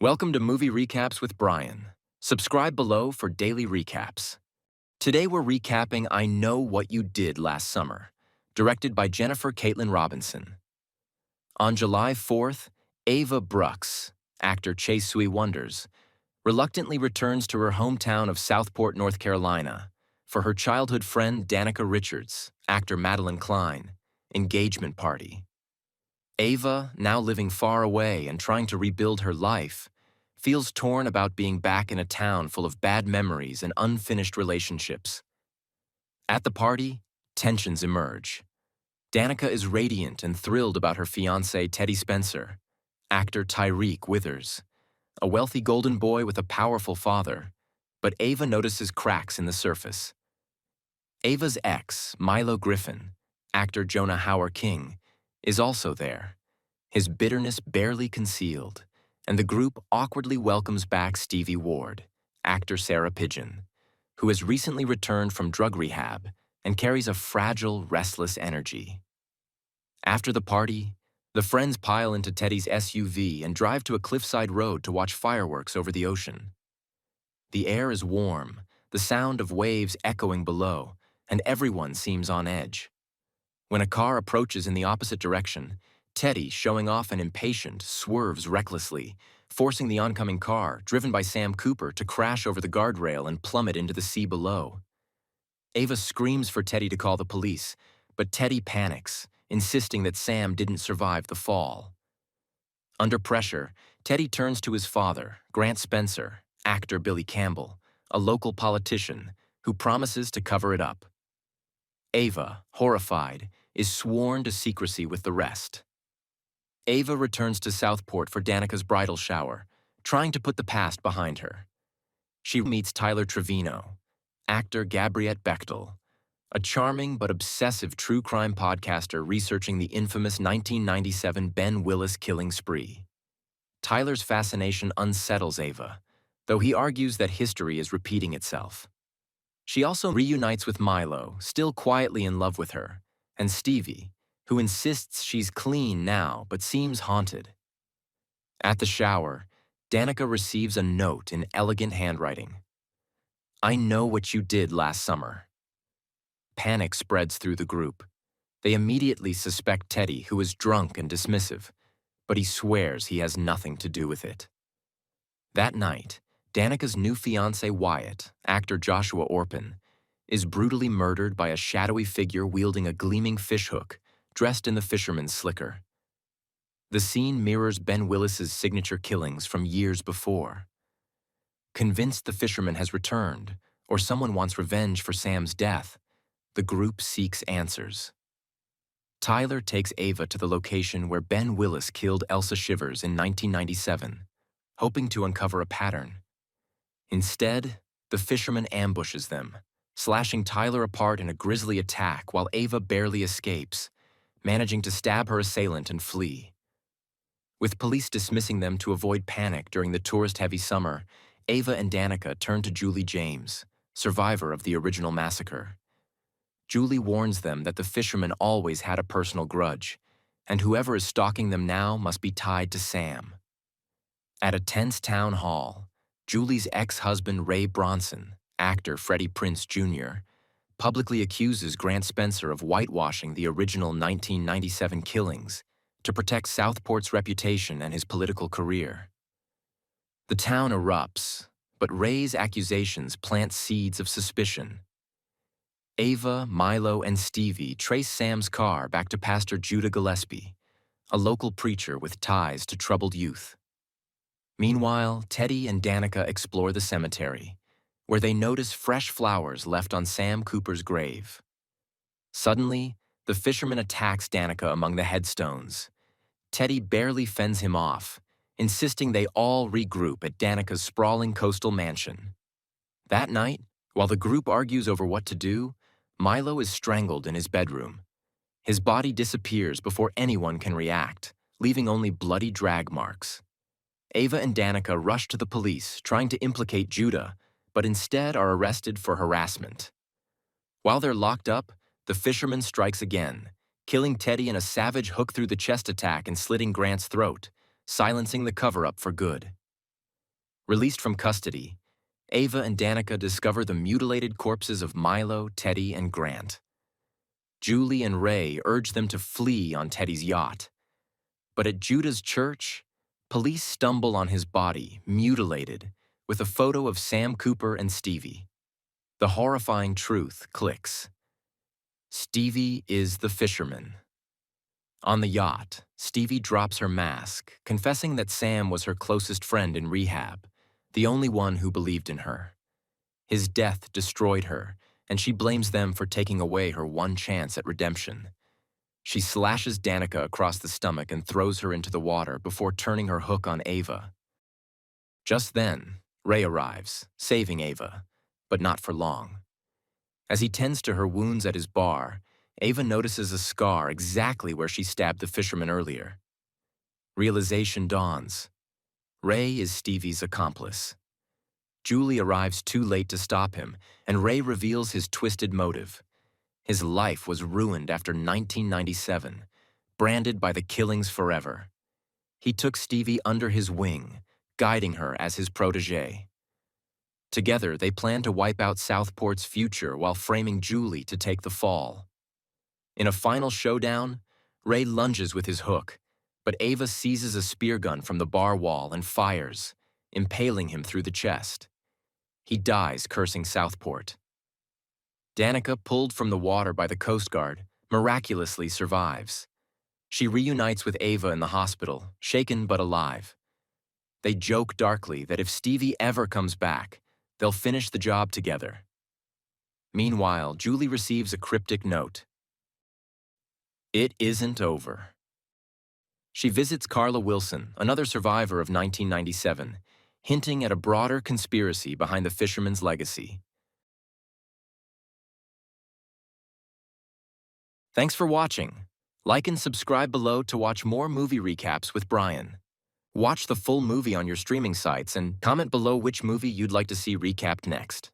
Welcome to Movie Recaps with Brian. Subscribe below for daily recaps. Today we're recapping I Know What You Did Last Summer, directed by Jennifer Caitlin Robinson. On July 4th, Ava Brooks, actor Chase Sui Wonders, reluctantly returns to her hometown of Southport, North Carolina, for her childhood friend Danica Richards, actor Madeline Klein, engagement party. Ava, now living far away and trying to rebuild her life, feels torn about being back in a town full of bad memories and unfinished relationships. At the party, tensions emerge. Danica is radiant and thrilled about her fiancé Teddy Spencer, actor Tyreek Withers, a wealthy golden boy with a powerful father, but Ava notices cracks in the surface. Ava's ex, Milo Griffin, actor Jonah Hauer-King, is also there, his bitterness barely concealed, and the group awkwardly welcomes back Stevie Ward, actor Sarah Pidgeon, who has recently returned from drug rehab and carries a fragile, restless energy. After the party, the friends pile into Teddy's SUV and drive to a cliffside road to watch fireworks over the ocean. The air is warm, the sound of waves echoing below, and everyone seems on edge. When a car approaches in the opposite direction, Teddy, showing off and impatient, swerves recklessly, forcing the oncoming car, driven by Sam Cooper, to crash over the guardrail and plummet into the sea below. Ava screams for Teddy to call the police, but Teddy panics, insisting that Sam didn't survive the fall. Under pressure, Teddy turns to his father, Grant Spencer, actor Billy Campbell, a local politician, who promises to cover it up. Ava, horrified, is sworn to secrecy with the rest. Ava returns to Southport for Danica's bridal shower, trying to put the past behind her. She meets Tyler Trevino, actor Gabriette Bechtel, a charming but obsessive true crime podcaster researching the infamous 1997 Ben Willis killing spree. Tyler's fascination unsettles Ava, though he argues that history is repeating itself. She also reunites with Milo, still quietly in love with her, and Stevie, who insists she's clean now but seems haunted. At the shower, Danica receives a note in elegant handwriting. I know what you did last summer. Panic spreads through the group. They immediately suspect Teddy, who is drunk and dismissive, but he swears he has nothing to do with it. That night, Danica's new fiancé Wyatt, actor Joshua Orpin, is brutally murdered by a shadowy figure wielding a gleaming fishhook, dressed in the fisherman's slicker. The scene mirrors Ben Willis's signature killings from years before. Convinced the fisherman has returned, or someone wants revenge for Sam's death, the group seeks answers. Tyler takes Ava to the location where Ben Willis killed Elsa Shivers in 1997, hoping to uncover a pattern. Instead, the fisherman ambushes them, slashing Tyler apart in a grisly attack while Ava barely escapes, managing to stab her assailant and flee. With police dismissing them to avoid panic during the tourist-heavy summer, Ava and Danica turn to Julie James, survivor of the original massacre. Julie warns them that the fisherman always had a personal grudge, and whoever is stalking them now must be tied to Sam. At a tense town hall, Julie's ex-husband Ray Bronson, actor Freddie Prinze Jr., publicly accuses Grant Spencer of whitewashing the original 1997 killings to protect Southport's reputation and his political career. The town erupts, but Ray's accusations plant seeds of suspicion. Ava, Milo, and Stevie trace Sam's car back to Pastor Judah Gillespie, a local preacher with ties to troubled youth. Meanwhile, Teddy and Danica explore the cemetery, where they notice fresh flowers left on Sam Cooper's grave. Suddenly, the fisherman attacks Danica among the headstones. Teddy barely fends him off, insisting they all regroup at Danica's sprawling coastal mansion. That night, while the group argues over what to do, Milo is strangled in his bedroom. His body disappears before anyone can react, leaving only bloody drag marks. Ava and Danica rush to the police, trying to implicate Judah, but instead are arrested for harassment. While they're locked up, the fisherman strikes again, killing Teddy in a savage hook-through-the-chest attack and slitting Grant's throat, silencing the cover-up for good. Released from custody, Ava and Danica discover the mutilated corpses of Milo, Teddy, and Grant. Julie and Ray urge them to flee on Teddy's yacht. But at Judah's church, police stumble on his body, mutilated, with a photo of Sam Cooper and Stevie. The horrifying truth clicks. Stevie is the fisherman. On the yacht, Stevie drops her mask, confessing that Sam was her closest friend in rehab, the only one who believed in her. His death destroyed her, and she blames them for taking away her one chance at redemption. She slashes Danica across the stomach and throws her into the water before turning her hook on Ava. Just then, Ray arrives, saving Ava, but not for long. As he tends to her wounds at his bar, Ava notices a scar exactly where she stabbed the fisherman earlier. Realization dawns. Ray is Stevie's accomplice. Julie arrives too late to stop him, and Ray reveals his twisted motive. His life was ruined after 1997, branded by the killings forever. He took Stevie under his wing, guiding her as his protégé. Together, they plan to wipe out Southport's future while framing Julie to take the fall. In a final showdown, Ray lunges with his hook, but Ava seizes a spear gun from the bar wall and fires, impaling him through the chest. He dies cursing Southport. Danica, pulled from the water by the Coast Guard, miraculously survives. She reunites with Ava in the hospital, shaken but alive. They joke darkly that if Stevie ever comes back, they'll finish the job together. Meanwhile, Julie receives a cryptic note. It isn't over. She visits Carla Wilson, another survivor of 1997, hinting at a broader conspiracy behind the fisherman's legacy. Thanks for watching. Like and subscribe below to watch more movie recaps with Brian. Watch the full movie on your streaming sites and comment below which movie you'd like to see recapped next.